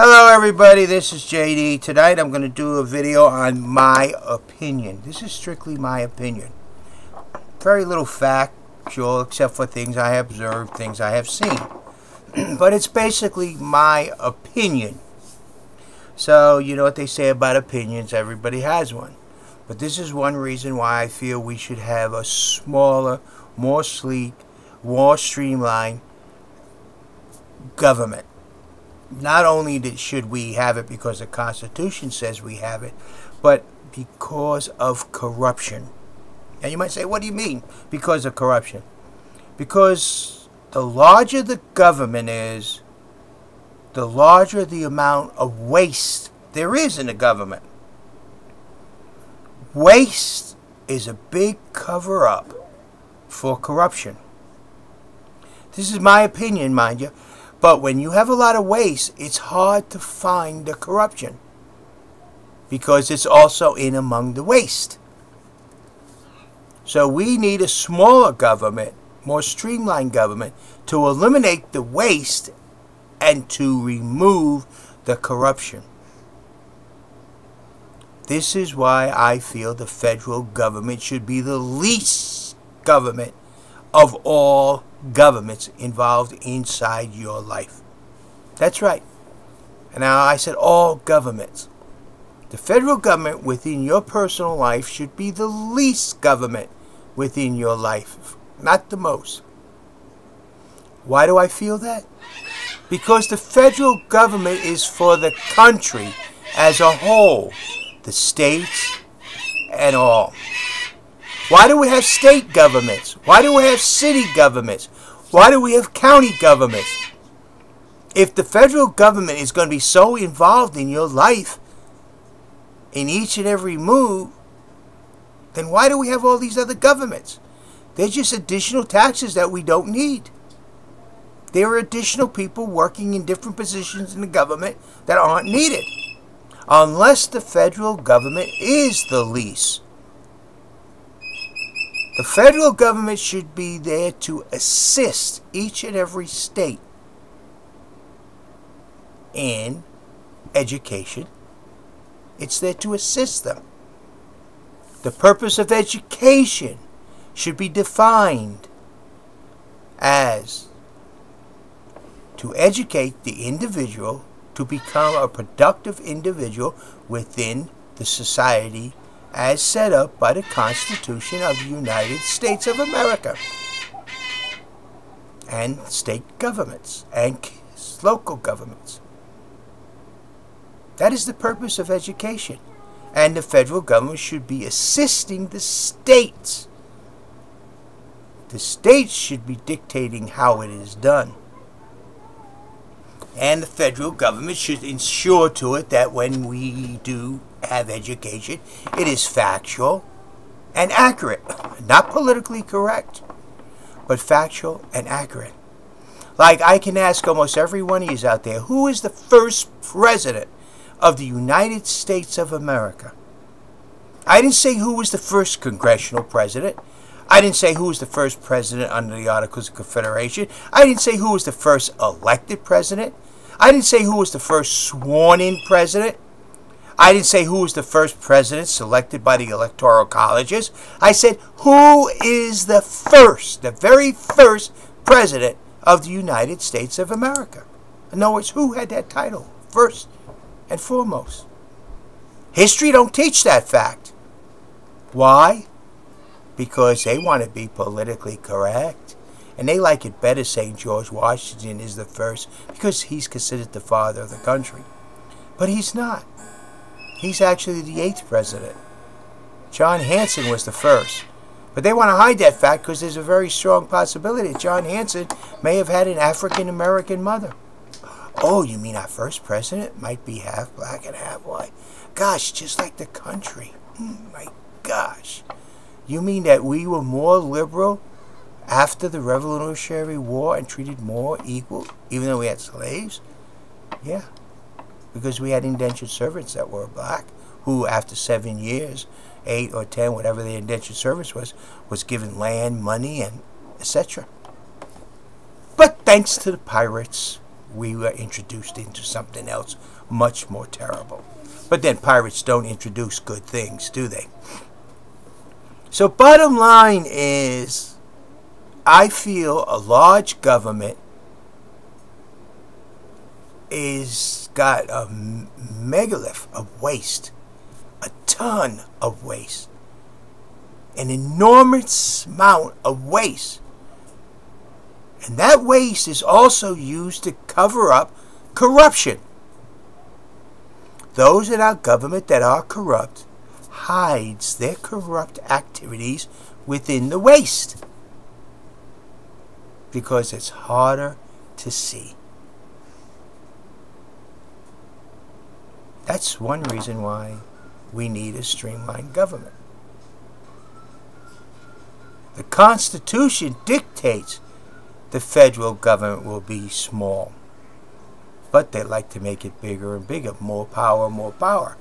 Hello everybody, this is JD. Tonight I'm going to do a video on my opinion. This is strictly my opinion. Very little factual except for things I have observed, things I have seen. But it's basically my opinion. So, you know what they say about opinions, everybody has one. But this is one reason why I feel we should have a smaller, more sleek, more streamlined government. Not only should we have it because the Constitution says we have it, but because of corruption. And you might say, what do you mean, because of corruption? Because the larger the government is, the larger the amount of waste there is in the government. Waste is a big cover-up for corruption. This is my opinion, mind you. But when you have a lot of waste, it's hard to find the corruption because it's also in among the waste. So we need a smaller government, more streamlined government, to eliminate the waste and to remove the corruption. This is why I feel the federal government should be the least government of all governments involved inside your life. That's right. And now I said all governments. The federal government within your personal life should be the least government within your life, not the most. Why do I feel that? Because the federal government is for the country as a whole, the states and all. Why do we have state governments? Why do we have city governments? Why do we have county governments? If the federal government is going to be so involved in your life, in each and every move, then why do we have all these other governments? They're just additional taxes that we don't need. There are additional people working in different positions in the government that aren't needed. Unless the federal government is the least. The federal government should be there to assist each and every state in education. It's there to assist them. The purpose of education should be defined as to educate the individual to become a productive individual within the society as set up by the Constitution of the United States of America, and state governments and local governments. That is the purpose of education, and the federal government should be assisting the states. The states should be dictating how it is done, and the federal government should ensure to it that when we do have education, it is factual and accurate. Not politically correct, but factual and accurate. Like, I can ask almost every one of you out there, who is the first president of the United States of America? I didn't say who was the first congressional president. I didn't say who was the first president under the Articles of Confederation. I didn't say who was the first elected president. I didn't say who was the first sworn-in president. I didn't say who was the first president selected by the electoral colleges. I said who is the first, the very first president of the United States of America. In other words, who had that title first and foremost. History don't teach that fact. Why? Because they want to be politically correct. And they like it better saying George Washington is the first because he's considered the father of the country. But he's not. He's actually the 8th president. John Hanson was the first. But they want to hide that fact because there's a very strong possibility that John Hanson may have had an African-American mother. Oh, you mean our first president might be half black and half white? Gosh, just like the country. My gosh. You mean that we were more liberal after the Revolutionary War and treated more equal, even though we had slaves? Yeah. Because we had indentured servants that were black, who after 7 years, 8 or 10, whatever the indentured service was given land, money, and etc. But thanks to the pirates, we were introduced into something else much more terrible. But then pirates don't introduce good things, do they? So bottom line is, I feel a large government is got a megalith of waste, a ton of waste, an enormous amount of waste. And that waste is also used to cover up corruption. Those in our government that are corrupt hides their corrupt activities within the waste because it's harder to see. That's one reason why we need a streamlined government. The Constitution dictates the federal government will be small, but they like to make it bigger and bigger. More power, more power.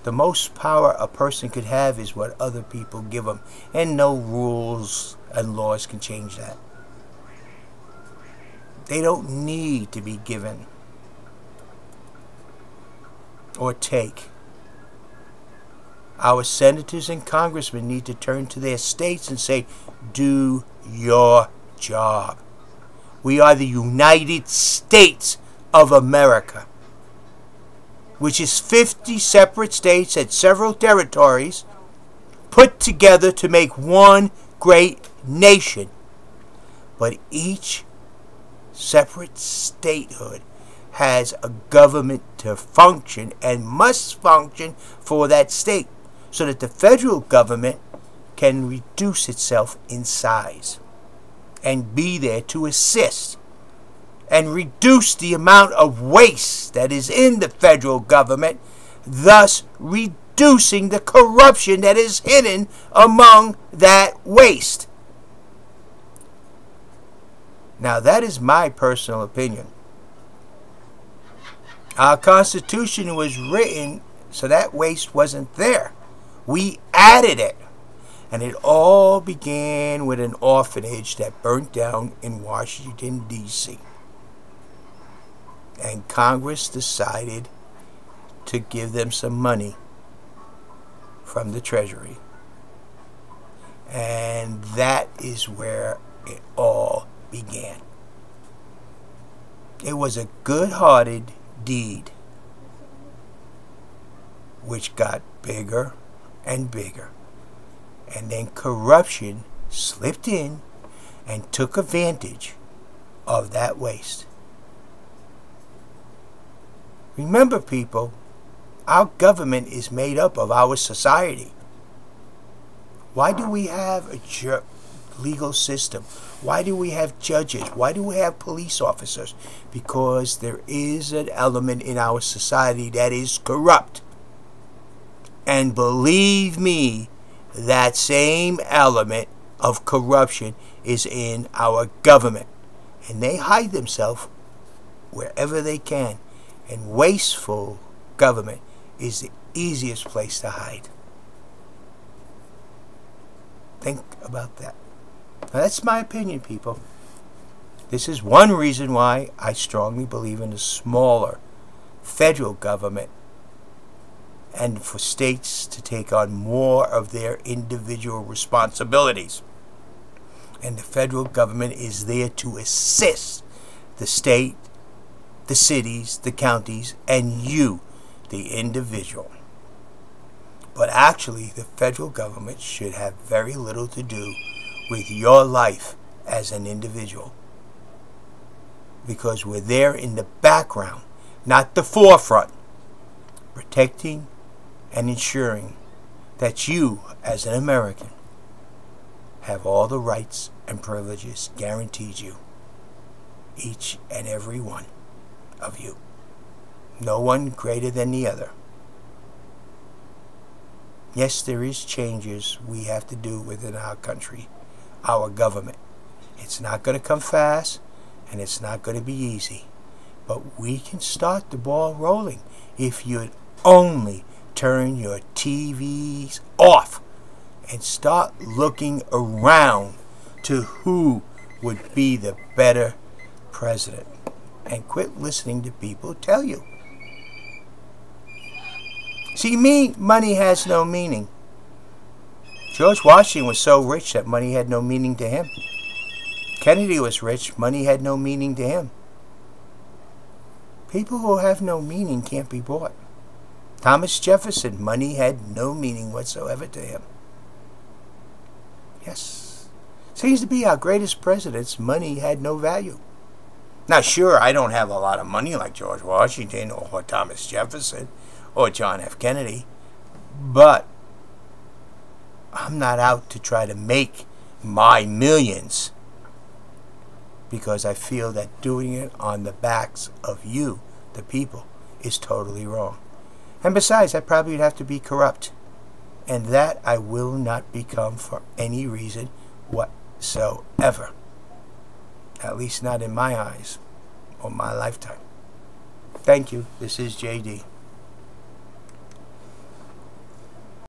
The most power a person could have is what other people give them, and no rules and laws can change that. They don't need to be given or take. Our senators and congressmen need to turn to their states and say, do your job. We are the United States of America, which is 50 separate states and several territories put together to make one great nation. But each separate statehood has a government to function and must function for that state, so that the federal government can reduce itself in size and be there to assist and reduce the amount of waste that is in the federal government, thus reducing the corruption that is hidden among that waste. Now, that is my personal opinion. Our Constitution was written so that waste wasn't there. We added it. And it all began with an orphanage that burnt down in Washington, D.C. And Congress decided to give them some money from the Treasury. And that is where it all began. It was a good-hearted deed which got bigger and bigger. And then corruption slipped in and took advantage of that waste. Remember, people, our government is made up of our society. Why do we have a legal system? Why do we have judges? Why do we have police officers? Because there is an element in our society that is corrupt. And believe me, that same element of corruption is in our government. And they hide themselves wherever they can. And wasteful government is the easiest place to hide. Think about that. Now, that's my opinion, people. This is one reason why I strongly believe in a smaller federal government, and for states to take on more of their individual responsibilities. And the federal government is there to assist the state, the cities, the counties, and you, the individual. But actually, the federal government should have very little to do with your life as an individual, because we're there in the background, not the forefront, protecting and ensuring that you, as an American, have all the rights and privileges guaranteed you, each and every one of you. No one greater than the other. Yes, there is changes we have to do within our country, our government. It's not going to come fast, and it's not going to be easy. But we can start the ball rolling if you'd only turn your TVs off and start looking around to who would be the better president. and quit listening to people tell you. See, money has no meaning. George Washington was so rich that money had no meaning to him. Kennedy was rich, money had no meaning to him. People who have no meaning can't be bought. Thomas Jefferson, money had no meaning whatsoever to him. Yes. Seems to be our greatest presidents, money had no value. Now, sure, I don't have a lot of money like George Washington or Thomas Jefferson or John F. Kennedy, but I'm not out to try to make my millions because I feel that doing it on the backs of you, the people, is totally wrong. And besides, I probably would have to be corrupt. And that I will not become for any reason whatsoever. At least not in my eyes or my lifetime. Thank you. This is JD.